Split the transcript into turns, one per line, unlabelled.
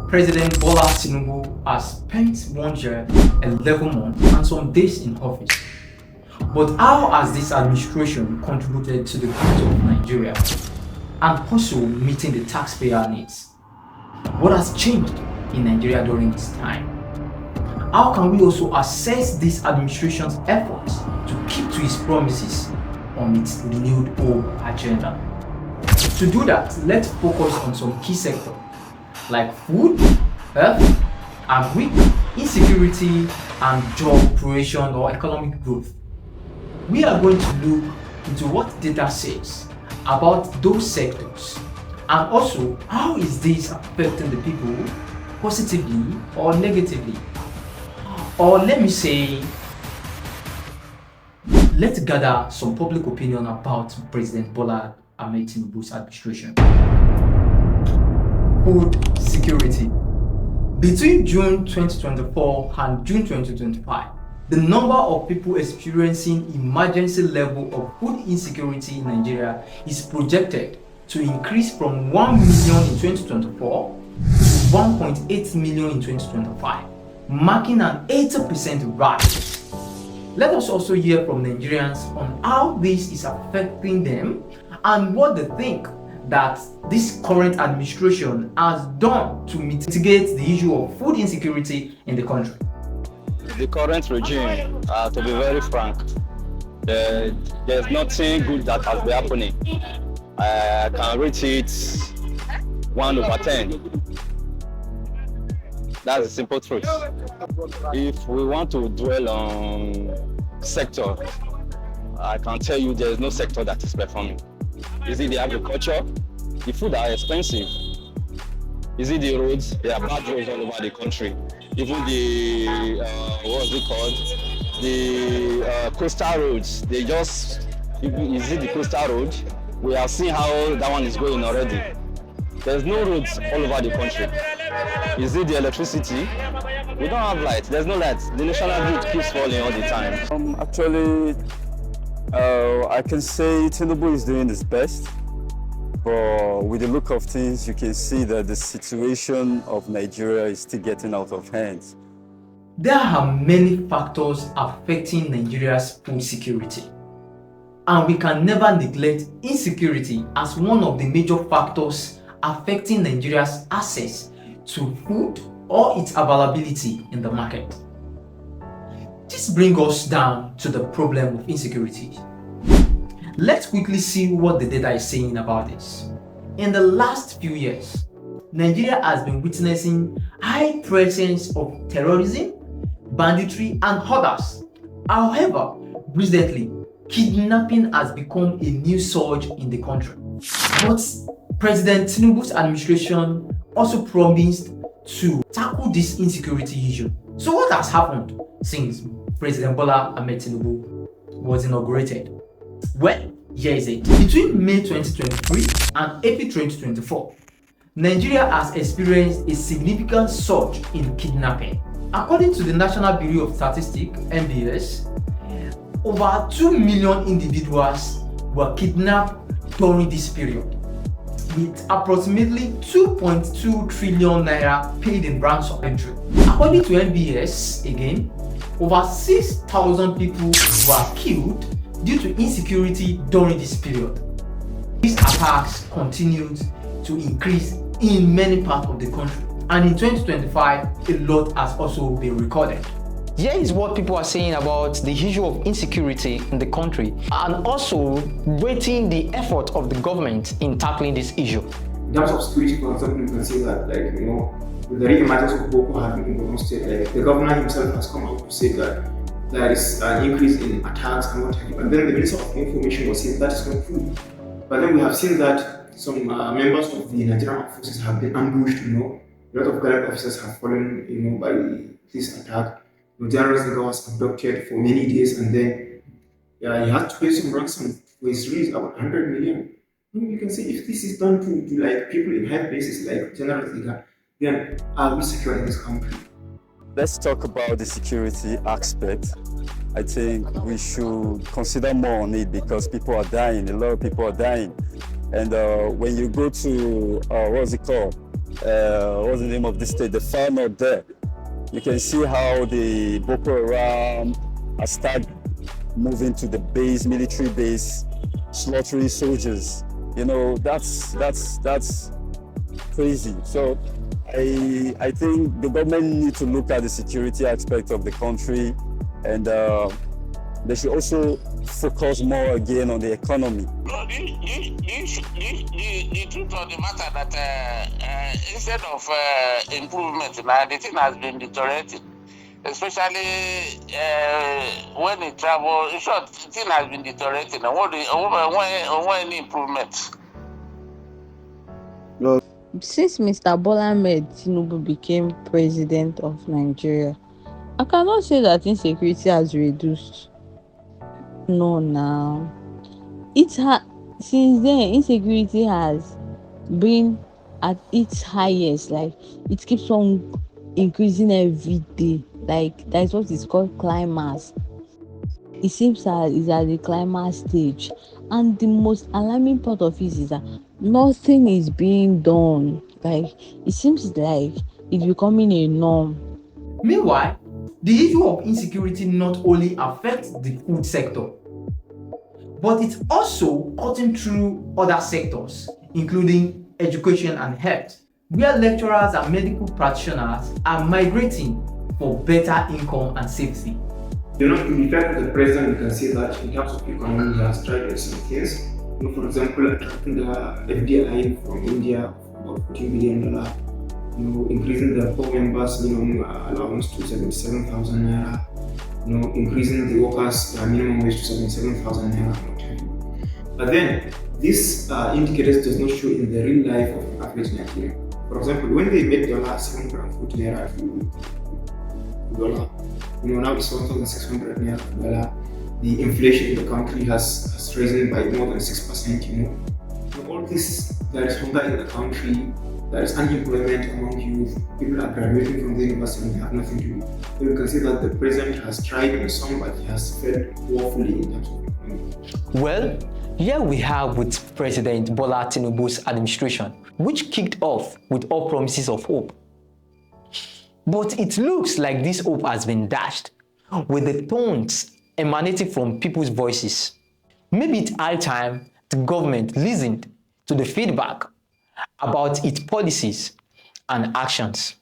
President Bola Tinubu has spent 1 year, 11 months and some days in office. But how has this administration contributed to the growth of Nigeria and also meeting the taxpayer needs? What has changed in Nigeria during this time? How can we also assess this administration's efforts to keep to its promises on its renewed hope agenda? To do that, let's focus on some key sectors like food, health, agri, insecurity, and job creation or economic growth. We are going to look into what data says about those sectors and also how is this affecting the people positively or negatively. Or let me say, let's gather some public opinion about President Bola Tinubu's administration. Food security. Between June 2024 and June 2025, the number of people experiencing emergency level of food insecurity in Nigeria is projected to increase from 1 million in 2024 to 1.8 million in 2025, marking an 80% rise. Let us also hear from Nigerians on how this is affecting them and what they think that this current administration has done to mitigate the issue of food insecurity in the country.
The current regime, to be very frank, there's nothing good that has been happening. I can rate it 1/10. That's the simple truth. If we want to dwell on sector, I can tell you there is no sector that is performing. Is it the agriculture? The food are expensive. Is it the roads? There are bad roads all over the country. Even the, what's it called? The coastal roads, they just, is it the coastal road? We have seen how that one is going already. There's no roads all over the country. Is it the electricity? We don't have light. There's no light. The national grid keeps falling all the time.
Actually, I can say Tinubu is doing his best. But with the look of things, you can see that the situation of Nigeria is still getting out of hand.
There are many factors affecting Nigeria's food security. And we can never neglect insecurity as one of the major factors affecting Nigeria's access to food or its availability in the market. This brings us down to the problem of insecurity. Let's quickly see what the data is saying about this. In the last few years, Nigeria has been witnessing high presence of terrorism, banditry, and others. However, recently, kidnapping has become a new surge in the country. But President Tinubu's administration also promised to tackle this insecurity issue. So what has happened since President Bola Tinubu was inaugurated? Well, here is it. Between May 2023 and April 2024, Nigeria has experienced a significant surge in kidnapping. According to the National Bureau of Statistics (NBS), over 2 million individuals were kidnapped during this period, with approximately 2.2 trillion naira paid in ransom. According to NBS, again, over 6,000 people were killed due to insecurity during this period. These attacks continued to increase in many parts of the country, and in 2025, a lot has also been recorded. Here is what people are saying about the issue of insecurity in the country and also rating the effort of the government in tackling this issue.
In terms of security, for example, you can say that, with the emergence of Boko Haram in Borno State, the governor himself has come out to say that there is an increase in attacks and what have you. And then the Minister of Information was saying that is not true. But then we have seen that some members of the Nigerian Armed Forces have been ambushed, A lot of government officers have fallen, by this attack. The general was abducted for many days and then he had to pay some ransom for his release, about 100 million. You can say if this is done to like people in high places like General Ziga, then are we secure in this country?
Let's talk about the security aspect. I think we should consider more on it because people are dying. A lot of people are dying. And when you go to, what's the name of this state? The far north there. You can see how the Boko Haram has started moving to the base, military base, slaughtering soldiers. You know, that's crazy. So I think the government needs to look at the security aspect of the country, and they should also focus more again on the economy.
No, the truth of the matter that instead of improvement, now the thing has been deteriorating, especially when you travel. In short, the thing has been deteriorating. When any improvement?
Since Mr. Bola Ahmed Tinubu became president of Nigeria, I cannot say that insecurity has reduced. No, now since then insecurity has been at its highest. Like, it keeps on increasing every day. Like, that's what is called climax. It seems that it's at the climax stage, and the most alarming part of it is that nothing is being done. Like, it seems like it's becoming a norm.
Meanwhile, the issue of insecurity not only affects the food sector, but it's also cutting through other sectors, including education and health, where lecturers and medical practitioners are migrating for better income and safety.
You know, in fact, the president, you can see that in terms of economy, he has tried some things. You know, for example, attracting the FDI from India for about $14 billion. You know, increasing the poor members minimum allowance to 77,000 naira. You know, increasing the workers' minimum wage to 77,000 naira. But then, this indicators does not show in the real life of the average Nigerian. For example, when they made $740 naira dollar, you know, now it's 1,600 naira dollar. The inflation in the country has risen by more than 6%. You know, all this, there is hunger in the country. There is unemployment among youth. People are graduating from the university and they have nothing to do. So you can see that the president has tried in some, but he has failed woefully in terms of economy.
Well, here we have with President Bola Tinubu's administration, which kicked off with all promises of hope. But it looks like this hope has been dashed with the tones emanating from people's voices. Maybe it's high time the government listened to the feedback about its policies and actions.